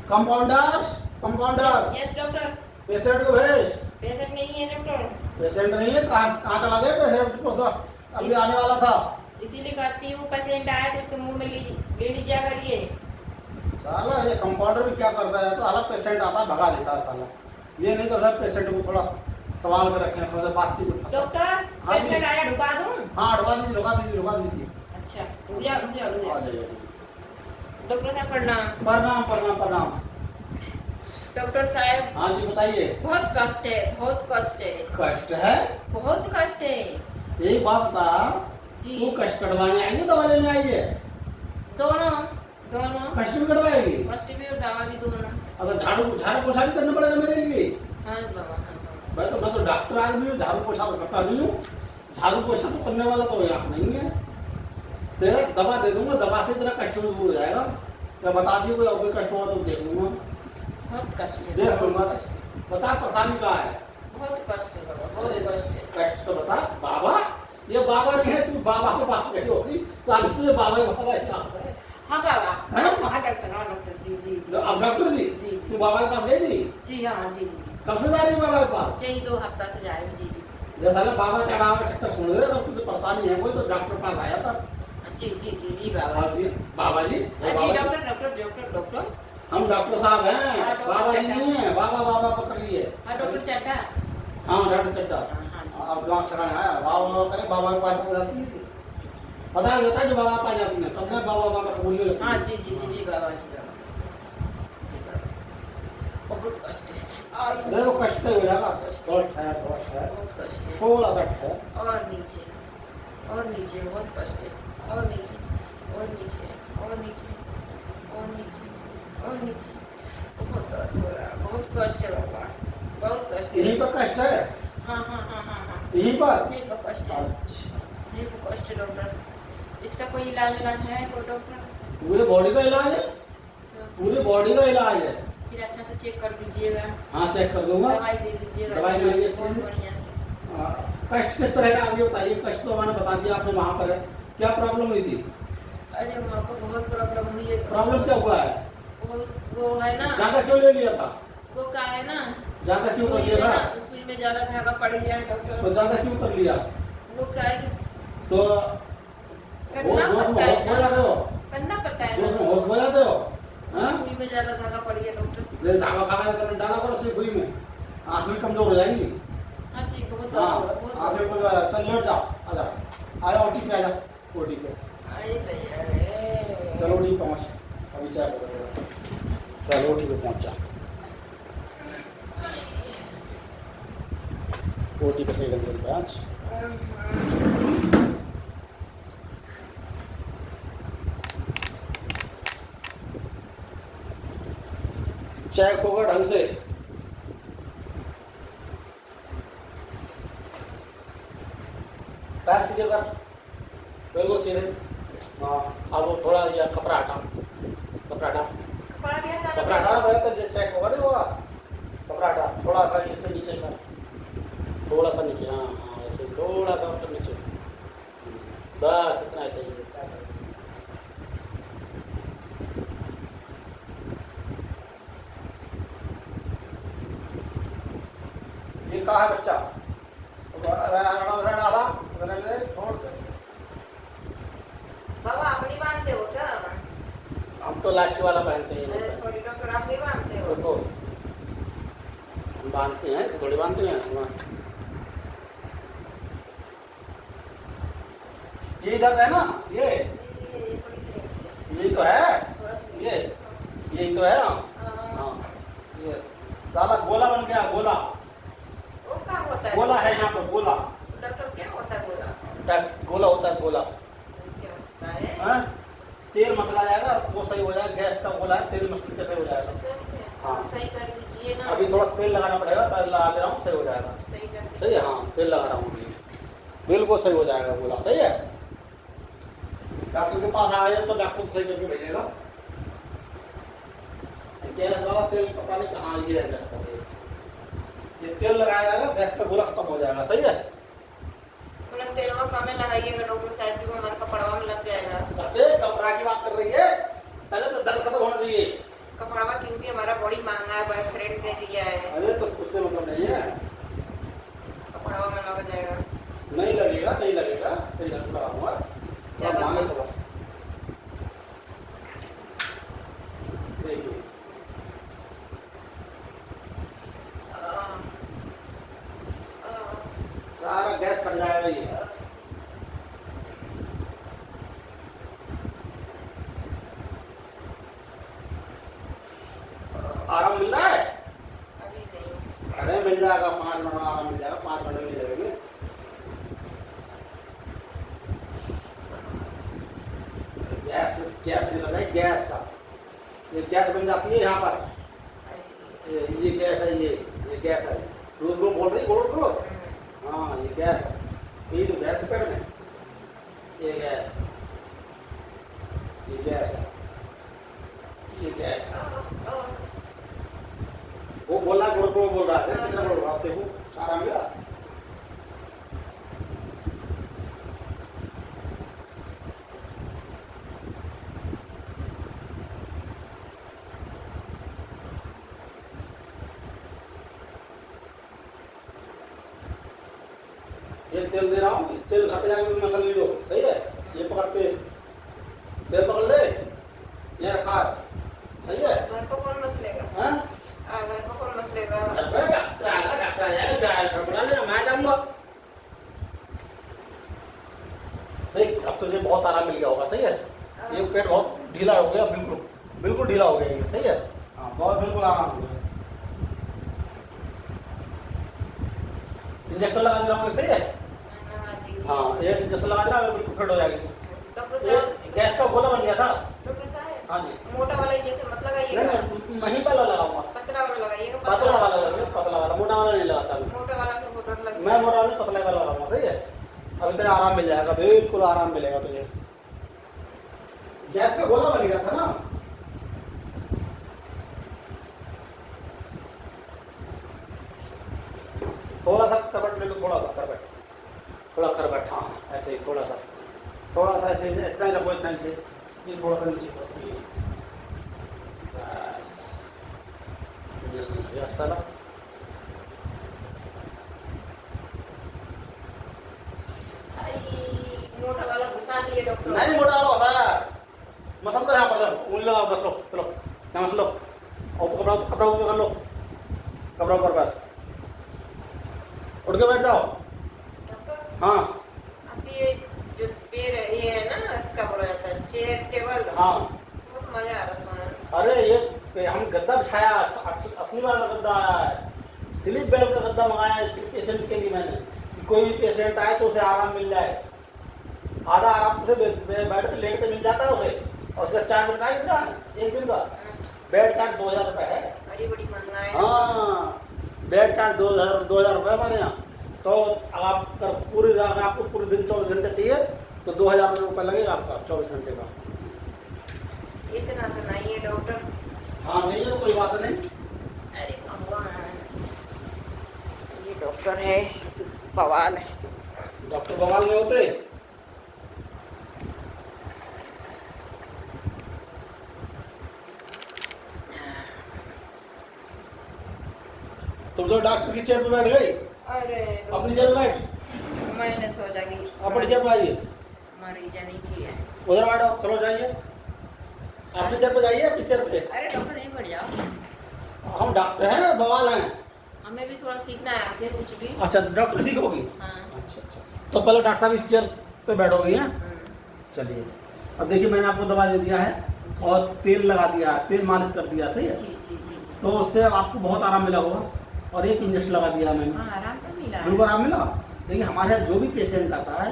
Compounder compounder yes doctor. Patient को भेज। Patient नहीं है डॉक्टर। पेशेंट नहीं है, कहाँ कहाँ चला गया पेशेंट को? तो अभी आने वाला था। इसीलिए कहती हूँ पेशेंट आए तो उसके मुंह में ले लीजिए करिए। साला ये कंपाउंडर भी क्या करता रहता, साला पेशेंट आता है भगा देता है साला। ये नहीं करता पेशेंट को थोड़ा संभाल कर रखें, थोड़ा बातचीत में फंसा। डॉक्टर हाँ जी। पेशेंट आया, ढुका दूँ? हाँ ढुका दीजिए ढुका दीजिए ढुका दीजिए। अच्छा रुक जाओ रुक जाओ रुक आ जाओ। जाइए। डॉक्टर साहब प्रणाम। प्रणाम प्रणाम प्रणाम। डॉक्टर साहब हाँ जी बताइए। बहुत कष्ट है, बहुत कष्ट है, कष्ट है? बहुत कष्ट है एक बात बता, जी। तू कष्ट कटवाने आई है दवा लेने आई है? दोनों दोनों कष्ट भी कटवाएगी? कष्ट भी और दवा भी दोनों। अच्छा झाड़ू झाड़ू पोछा भी करना पड़ेगा मेरे लिए? हाँ बाबा हाँ बाबा। मैं तो डॉक्टर आदमी हूँ, झाड़ू पोछा तो करता नहीं हूँ। झाड़ू पोछा तो करने वाला तो यहाँ नहीं है। तेरा दवा दे दूंगा, दवा से तेरा कष्ट भी दूर हो जाएगा। या बता दी कोई और कोई कष्ट हुआ तो देख लूंगा, बहुत कष्ट है, देख लूंगा। बता परेशानी कहाँ है? बहुत कष्ट है बाबा, बहुत कष्ट है। कष्ट तो बता। बाबा? ये बाबा नहीं है, तू बाबा के पास गई होगी साल, तुझे बाबा ही बाबा ही कहा है। हाँ बाबा हाँ? हाँ डॉक्टर, हाँ डॉक्टर जी जी जी। अब डॉक्टर जी जी, जी। तू बाबा के पास गई थी? जी हाँ जी जी। कब से जा रही है बाबा के पास? यही 2 हफ्ता से जा रही हूँ। जी जी जैसा ना बाबा चढ़ावा का चक्कर सुन दे, अगर तुझे परेशानी है कोई तो डॉक्टर पास आया कर। जी जी जी जी बाबा। हाँ जी बाबा जी। हाँ जी डॉक्टर डॉक्टर डॉक्टर डॉक्टर। हम डॉक्टर साहब हैं, हाँ, डॉक्टर बाबा जी चड्ढा। नहीं है। बाबा बाबा पकड़ लिए। हाँ डॉक्टर चड्ढा। हाँ डॉक्टर चड्ढा। हाँ जी। अब गाँव ठिकाने आया, बाबा बाबा करे, बाबा के पास हो जाती है। पता है जो बाबा पास जाती है तब मैं बाबा बाबा का बोलने लगती हाँ हूँ। जी जी जी जी बाबा जी बाबा। जी बाबा। बहुत कष्ट है। अरे वो कष्ट से हो जाएगा। थोड़ा ठहर थोड़ा ठहर, बहुत कष्ट है। थोड़ा सा ठहर। और नीचे बहुत कष्ट है। और नीचे और नीचे और नीचे और नीचे और नीचे। बहुत दर्द हो रहा है, बहुत कष्ट है बाबा, बहुत कष्ट है। यहीं पर कष्ट है? हाँ हाँ हाँ हाँ हाँ यहीं पर? यहीं पर कष्ट है, अच्छा, यहीं पर कष्ट है डॉक्टर। इसका कोई इलाज है कोई डॉक्टर? पूरे बॉडी का इलाज है? तो पूरी बॉडी का इलाज है? फिर अच्छा से चेक कर दीजिएगा, हाँ चेक कर दूंगा। दवाई दे दीजिएगा। दवाई ले लीजिए अच्छे बहुत से। बढ़िया से। कष्ट किस तरह का आगे बताइए। कष्ट तो मैंने बता दिया आपने वहाँ पर है। क्या प्रॉब्लम हुई थी? अरे वहाँ पर बहुत प्रॉब्लम हुई है। प्रॉब्लम क्या हुआ है? वो है ना, ज्यादा क्यों ले लिया था? वो क्या है ना, ज्यादा क्यों कर लिया था? सुई में ज्यादा धागा पड़ गया है डॉक्टर। तो ज्यादा क्यों कर लिया? वो क्या है कि तो वो जोश में होश हो जाते हो? करना पड़ता है जोश में ना। होश हो जाते हो? हाँ? सुई में ज्यादा धागा पड़ गया डॉक्टर। जैसे धागा फागा करने डाला करो सुई में, आँखें कमजोर हो जाएंगी। हाँ जी बहुत हाँ दर्द हो रहा है, बहुत आँखें दर्द। को चल लेट जाओ, आ जाओ आ जाओ ओटी पे आ जाओ ओटी पे। अरे भैया रे। चलो ओटी पहुँच, अभी चाय पकड़ो। चलो ओटी पे पहुँच जा। ओटी पे सही ढंग से पहुँच। चेक होगा ढंग से। पैर सीधे कर, बिल्कुल सीधे। हाँ अब वो थोड़ा ये कपड़ा हटा, कपड़ा हटा, कपड़ा हटाना पड़ेगा तो चेक होगा नहीं होगा। कपड़ा हटा, थोड़ा सा इससे नीचे कर, थोड़ा सा नीचे। हाँ हाँ ऐसे थोड़ा सा ऊपर नीचे, बस इतना ऐसे ही। ये कहाँ है बच्चा? छोड़ दे। बाबा अपनी बांधते हो क्या? हम तो लास्ट वाला पहनते अरे हैं। सॉरी डॉक्टर, आप नहीं बांधते हो? देखो हम बांधते हैं, थोड़ी बांधते हैं। ये दर्द है ना, ये थोड़ी सी नीचे, यही तो है, थोड़ा सा नीचे। ये यही तो है ना। हाँ। हाँ ये साला गोला बन गया, गोला। वो क्या होता है? गोला है यहाँ पर, गोला। डॉक्टर क्या होता है गोला? गोला होता है, गोला। क्या होता है? हाँ? तेल मसला जाएगा वो सही हो जाएगा। गैस का गोला है, तेल मसल के सही हो जाएगा। कैसे? हाँ। सही कर दीजिए ना। अभी थोड़ा तेल लगाना पड़ेगा, पहले लगा दे रहा हूँ, सही हो जाएगा। सही कर दीजिए। सही है, हाँ तेल लगा रहा हूँ, बिल्कुल सही हो जाएगा गोला। सही है, डॉक्टर के पास आए तो डॉक्टर सही करके भेजेगा। गैस वाला तेल पता नहीं कहाँ, ये है गैस का तेल। ये तेल लगाया जाएगा, गैस का गोला खत्म हो जाएगा। सही है, थोड़ा तेल में कम लगाइएगा डॉक्टर साहब, क्योंकि हमारे कपड़वा में लग जाएगा। अरे कपड़ा की बात कर रही है, पहले तो दर्द खत्म होना चाहिए। कपड़वा क्योंकि हमारा महंगा है, बॉयफ्रेंड ने दिया है। अरे तो उससे मतलब नहीं है, कपड़ों में लग जाएगा। नहीं लगेगा, नहीं लगेगा, सही रंग लगाऊंगा, थोड़ा चलो। महंगा सब देखिए। सारा गैस कट जाएगा ये। आराम मिल रहा है? अभी नहीं। अरे मिल जाएगा, 5 मिनट में आराम मिल जाएगा, 5 मिनट में मिल जाएंगे। गैस गैस निकल जाए, गैस साहब, ये गैस बन जाती है यहाँ पर। ये गैस है, ये गैस है। रोज लोग बोल रही गोल खोलो। हाँ ये गैस है, ये तो गैस पेड़ में, ये गैस, ये गैस है, ये गैस है। वो बोल रहा है, गोल बोल रहा है, कितना बोल रहा है, आप देखो आराम मिला। ये तेल दे रहा हूँ, तेल घर पे जाके भी मसल लीजिए, सही है। ये पकड़ते तेल पकड़ ले, ये रखा है, सही है। घर को कौन मसलेगा? हाँ? घर को कौन मसलेगा? डॉक्टर आ जाएगा, बुला लेना, मैं जाऊंगा। देख अब तुझे बहुत आराम मिल गया होगा, सही है। ये पेट बहुत ढीला हो गया, बिल्कुल बिल्कुल ढीला हो गया ये, सही है। हाँ बहुत बिल्कुल आराम हो गया। इंजेक्शन लगा दे रहा हूँ, सही है। हाँ एक इंजेक्शन लगा दे रहा हूँ, बिल्कुल फिट हो जाएगी। डॉक्टर ये साहब, गैस का गोला बन गया था। डॉक्टर साहब, हाँ जी। मोटा वाला इंजेक्शन मत लगाइएगा। नहीं वहीं वाला लगाऊंगा, पतला वाला लगाइएगा। पतला वाला लगाइए, पतला वाला, मोटा वाला नहीं लगाता मैं। मोटा वाला से मोटा लग। मैं मोटा वाला पतला वाला लगाऊंगा, सही है। अभी तेरा आराम मिल जाएगा, बिल्कुल आराम मिलेगा तुझे। गैस का गोला बन गया था ना। थोड़ा सा करबट ले लो, थोड़ा सा करबट, थोड़ा करबट, हाँ ऐसे ही थोड़ा सा ऐसे, इतना ही रखो, इतना ही, ये थोड़ा सा नीचे करो, ये बस, इंजेक्शन लग गया साला। मोटा वाला घुसा दिए डॉक्टर। नहीं मोटा वाला होता है, मसल तो यहाँ पर उंगली लगाओ, बस लो, चलो यहाँ मत लो, और कपड़ा कपड़ा ऊपर कर लो, कपड़ा ऊपर, बस उठ के बैठ जाओ। डॉक्टर, हाँ आप ये जो पेड़ है, ये है ना, क्या बोला जाता है, चेयर टेबल। हाँ। बहुत मजा आ रहा है सोने में। अरे ये हम गद्दा बिछाया, असली वाला गद्दा आया है, स्लीप बेल का गद्दा मंगाया है इस पेशेंट के लिए मैंने, कि कोई भी पेशेंट आए तो उसे आराम मिल जाए। आधा आराम से बेड पे लेट के मिल जाता है उसे, और उसका चार्ज बताया कितना है एक दिन का? बेड चार्ज 2000 रुपये है। बड़ी बड़ी महंगा है। हाँ बेड चार्ज 2000 रुपये हमारे यहाँ। तो आप अगर पूरी अगर आपको पूरे दिन 24 घंटे चाहिए तो 2000 रुपये लगेगा आपका 24 घंटे का। इतना तो नहीं है डॉक्टर। हाँ नहीं है तो कोई बात नहीं। अरे भगवान, ये डॉक्टर है तो बवाल है। डॉक्टर बवाल नहीं होते। तुम जो डॉक्टर की चेयर पे बैठ गई, अरे अपनी चेयर पे बैठ, मैंने सोचा कि अपनी चेयर पे आइए, मरीजा नहीं किया। उधर बैठो, चलो जाइए अपनी चेयर पे, जाइए अपनी चेयर पे। अरे डॉक्टर नहीं बढ़ जाओ, हम डॉक्टर हैं, बवाल हैं। हमें भी थोड़ा सीखना है आपसे कुछ भी। अच्छा डॉक्टर सीखोगी? हाँ। अच्छा अच्छा, तो पहले डॉक्टर साहब इस चेयर पे बैठोगी हैं। चलिए अब देखिए मैंने आपको दवा दे दिया है और तेल लगा दिया है, तेल मालिश कर दिया, सही है। जी जी जी जी। तो उससे आपको बहुत आराम मिला होगा। और एक इंजेक्शन लगा दिया मैंने, हाँ आराम तो मिला। बिल्कुल आराम मिला। देखिए हमारे यहाँ जो भी पेशेंट आता है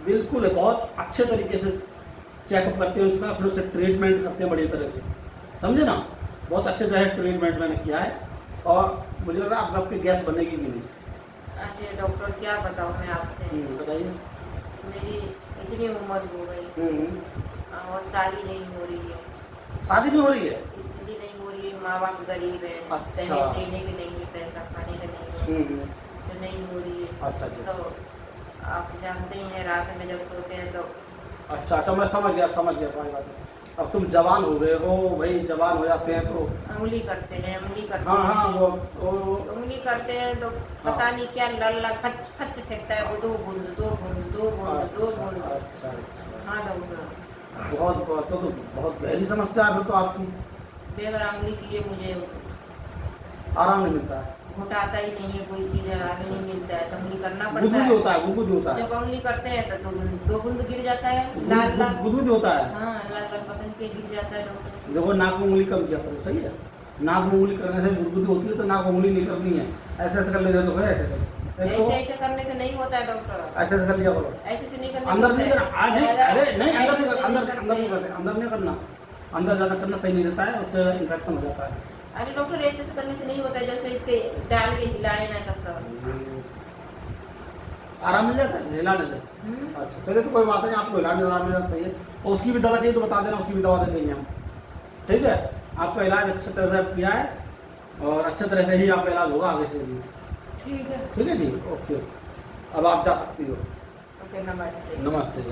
बिल्कुल बहुत अच्छे तरीके से चेकअप करते हैं उसका, फिर उससे ट्रीटमेंट करते हैं बढ़िया तरह से, समझे ना। बहुत अच्छे तरह ट्रीटमेंट मैंने किया है और मुझे लग रहा है आपकी गैस बनेगी भी नहीं। अरे डॉक्टर क्या बताऊँ मैं आपसे, बताइए। मेरी इतनी उम्र हो गई और शादी नहीं हो रही है। शादी नहीं हो रही है? इसलिए नहीं हो रही है, माँ बाप गरीब है, अच्छा। देने के नहीं है, पैसा खाने का नहीं है, तो नहीं हो रही है। अच्छा अच्छा तो आप जानते ही हैं रात में जब सोते हैं तो। अच्छा अच्छा, मैं समझ गया बात। अब तुम जवान हो गए हो भाई, जवान हो जाते हैं तो उंगली करते हैं, उंगली करते हाँ हैं। हाँ वो उंगली करते हैं तो पता नहीं क्या लल फच फच फेंकता है वो, 2 बूंद 2 बूंद 2 बूंद 2 बूंद। अच्छा अच्छा, हाँ डॉक्टर, तो बहुत गहरी समस्या है फिर तो आपकी। बगैर उंगली किए मुझे आराम नहीं मिलता है, घुटाता ही नहीं है, कोई चीज आराम नहीं मिलता है, तो उंगली करना पड़ता गुदगुदी है। होता है, गुदगुदी होता है, जब उंगली करते हैं तो 2 बूंद गिर जाता है, लाल लाल। गुदगुदी होता है। हाँ लाल लाल पतन के गिर जाता है डॉक्टर। देखो नाक में उंगली कम किया करो, सही है। नाक में उंगली करने से गुदगुदी होती है, तो नाक में उंगली नहीं करनी है, ऐसे ऐसे कर लेते तो है, ऐसे ऐसे तो ऐसे करने से नहीं होता है डॉक्टर, ऐसे ऐसे कर लिया करो। ऐसे से नहीं करना। अंदर नहीं करना, नहीं अरे नहीं, अंदर नहीं करना, अंदर नहीं करते, अंदर नहीं करना, अंदर ज़्यादा करना सही नहीं रहता है, उससे इन्फेक्शन हो जाता है। अरे डॉक्टर ऐसे से करने से नहीं होता है, जैसे इसके डाल के हिलाए ना तब तक। आराम मिल जाता है हिलाने से। अच्छा चलिए, तो कोई बात नहीं, आपको हिलाने से आराम मिल जाता, सही है। और उसकी भी दवा चाहिए तो बता देना, उसकी भी दवा दे देंगे हम, ठीक है। आपका इलाज अच्छी तरह से किया है और अच्छे तरह से ही आपका इलाज होगा आगे से भी, ठीक है। ठीक है जी, ओके। अब आप जा सकती हो। ओके, नमस्ते। नमस्ते जी।